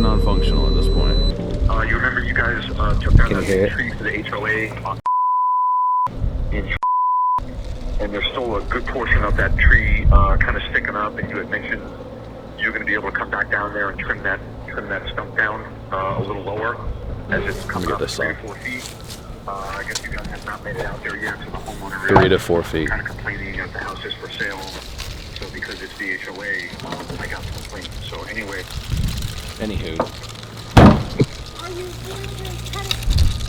non-functional at this point. You remember you guys took down Can you hear that tree for the HOA and there's still a good portion of that tree kind of sticking up, and you had mentioned you're going to be able to come back down there and trim that stump down a little lower as it's coming up 3 to 4 feet. I guess you guys have not made it out there yet, so the homeowner 3 to 4 feet. Kind of complaining that the house is for sale. So because it's the HOA, I got the complaint. So anyway. Anywho. Are you going to cut it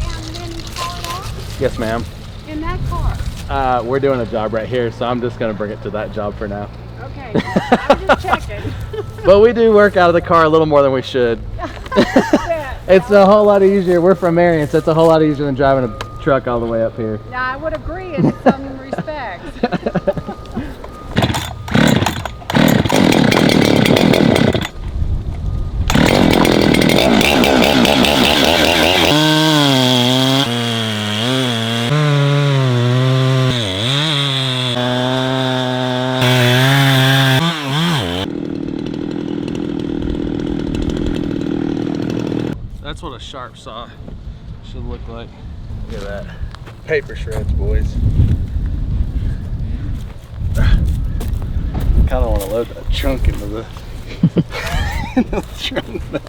and then haul it off? Yes, ma'am. In that car? We're doing a job right here, so I'm just gonna bring it to that job for now. Okay, I'm just checking. But we do work out of the car a little more than we should. It's a whole lot easier. We're from Marion, so it's a whole lot easier than driving a truck all the way up here. Yeah, I would agree in some respects. That's what a sharp saw should look like. Look at that. Paper shreds, boys. Kind of want to load that chunk into the, into the trunk now.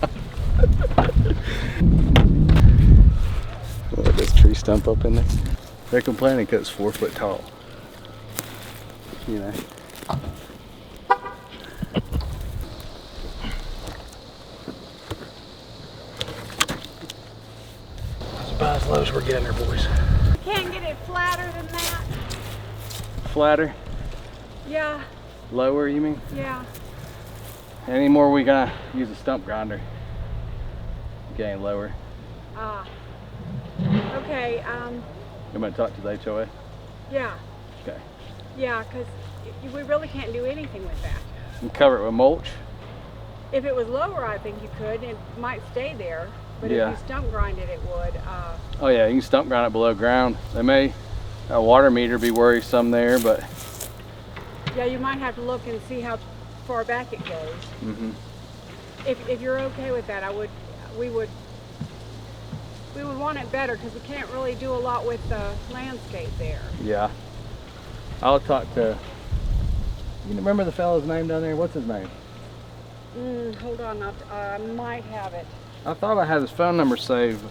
Look at this tree stump up in there. They're complaining because it's 4 foot tall. You know. About as low as we're getting her, boys. Can't get it flatter than that? Flatter? Yeah, Lower, you mean? yeah. Any more we gotta use a stump grinder. Getting lower. Okay, You might talk to the HOA? yeah. Okay. Yeah, because we really can't do anything with that. You cover it with mulch? If it was lower, I think you could. It might stay there. But Yeah. if you stump grind it, it would. Oh yeah, you can stump grind it below ground. They may, a water meter be worrisome there, but. Yeah, you might have to look and see how far back it goes. Mm-hmm. If you're okay with that, we would want it better because we can't really do a lot with the landscape there. Yeah. I'll talk to, you remember the fellow's name down there? What's his name? Hold on, I might have it. I thought I had his phone number saved.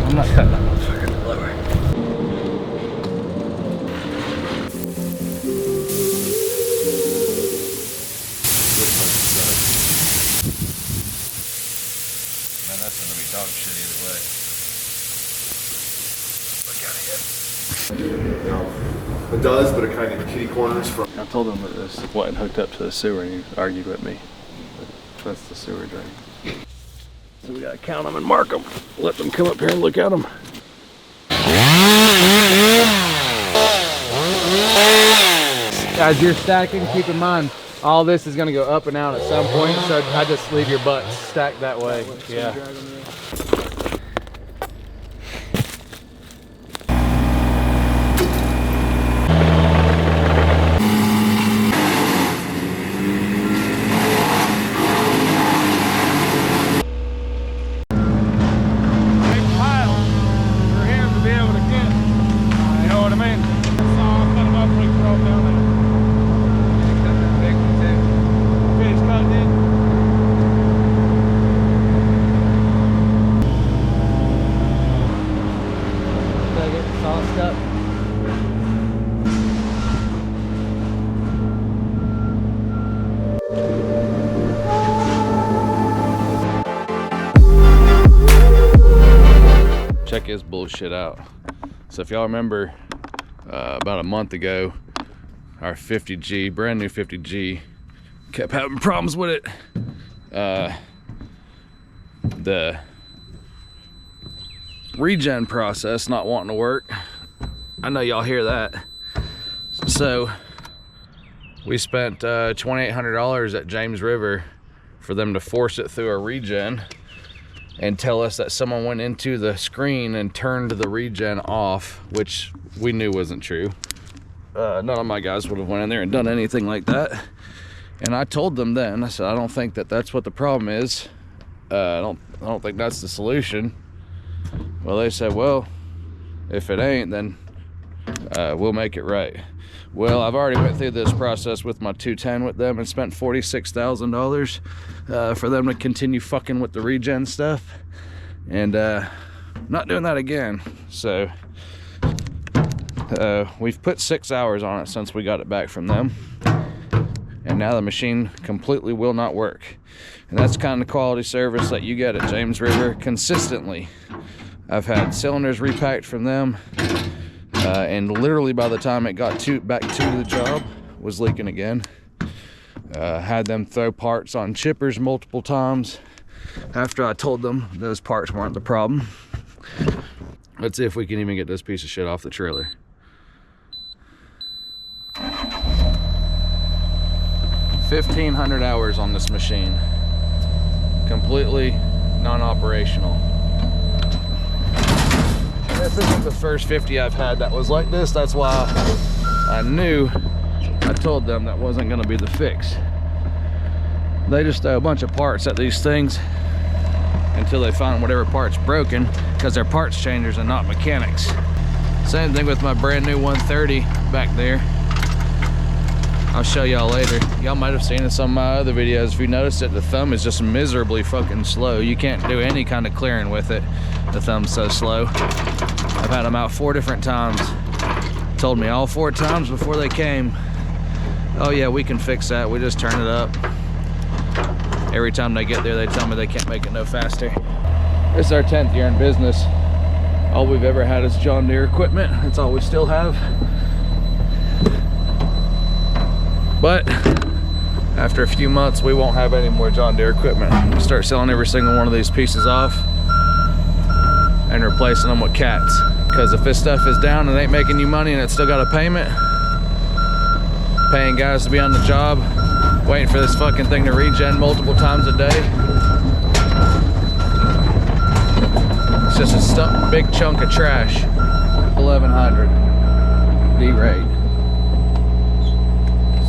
I'm not cutting that motherfucker any lower. Man, that's gonna be dog shit either way. Look out of here. It does, but it kind of kitty corners from. I told him that this wasn't hooked up to the sewer, and he argued with me. That's the sewer drain. So we gotta count them and mark them. Let them come up here and look at them. As you're stacking, keep in mind, all this is gonna go up and out at some point, so I just leave your butt stacked that way. Yeah. Check his bullshit out. So if y'all remember, about a month ago, our 50G, brand new 50G, kept having problems with it. The regen process not wanting to work. I know y'all hear that. So we spent $2,800 at James River for them to force it through a regen and tell us that someone went into the screen and turned the regen off, which we knew wasn't true. none of my guys would have went in there and done anything like that. And I told them then, I said, I don't think that that's what the problem is. I don't think that's the solution. Well, they said, well, if it ain't, then we'll make it right. Well, I've already went through this process with my 210 with them and spent $46,000 for them to continue fucking with the regen stuff, and not doing that again. So we've put 6 hours on it since we got it back from them, and now the machine completely will not work. And that's kind of quality service that you get at James River consistently. I've had cylinders repacked from them, and literally by the time it got back to the job, was leaking again. Had them throw parts on chippers multiple times after I told them those parts weren't the problem. Let's see if we can even get this piece of shit off the trailer. $1,500 hours on this machine. Completely non-operational. This isn't the first 50 I've had that was like this. That's why I told them that wasn't going to be the fix. They just throw a bunch of parts at these things until they find whatever part's broken, because they're parts changers and not mechanics. Same thing with my brand new 130 back there. I'll show y'all later. Y'all might have seen in some of my other videos. If you notice it, the thumb is just miserably fucking slow. You can't do any kind of clearing with it. The thumb's so slow. I've had them out 4 different times. Told me all 4 times before they came, oh yeah, we can fix that. We just turn it up. Every time they get there, they tell me they can't make it no faster. This is our 10th year in business. All we've ever had is John Deere equipment. That's all we still have. But after a few months, we won't have any more John Deere equipment. We'll start selling every single one of these pieces off and replacing them with cats. Because if this stuff is down and ain't making you money and it's still got a payment, paying guys to be on the job, waiting for this fucking thing to regen multiple times a day, it's just a big chunk of trash. 1100 D-rate.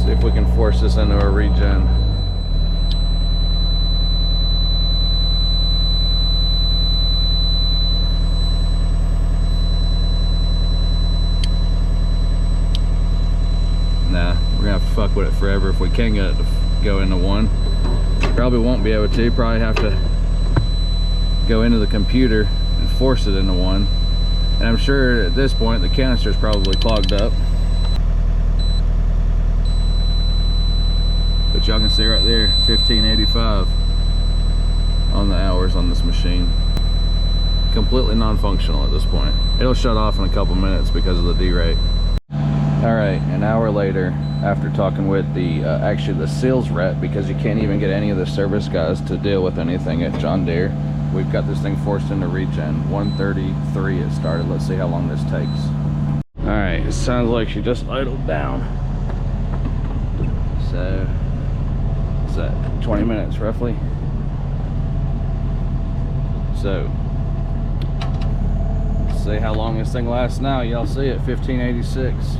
See if we can force this into a regen. Nah, we're gonna have to fuck with it forever if we can get it to go into one. Probably won't be able to. Probably have to go into the computer and force it into one. And I'm sure at this point the canister's probably clogged up. But y'all can see right there, 1585 on the hours on this machine. Completely non-functional at this point. It'll shut off in a couple minutes because of the D-rate. All right, an hour later, after talking with the actually the sales rep, because you can't even get any of the service guys to deal with anything at John Deere, we've got this thing forced into regen. 1:33 it started. Let's see how long this takes. All right, it sounds like she just idled down. So, what's that, 20 minutes roughly? So, let's see how long this thing lasts now. Y'all see it, 1586.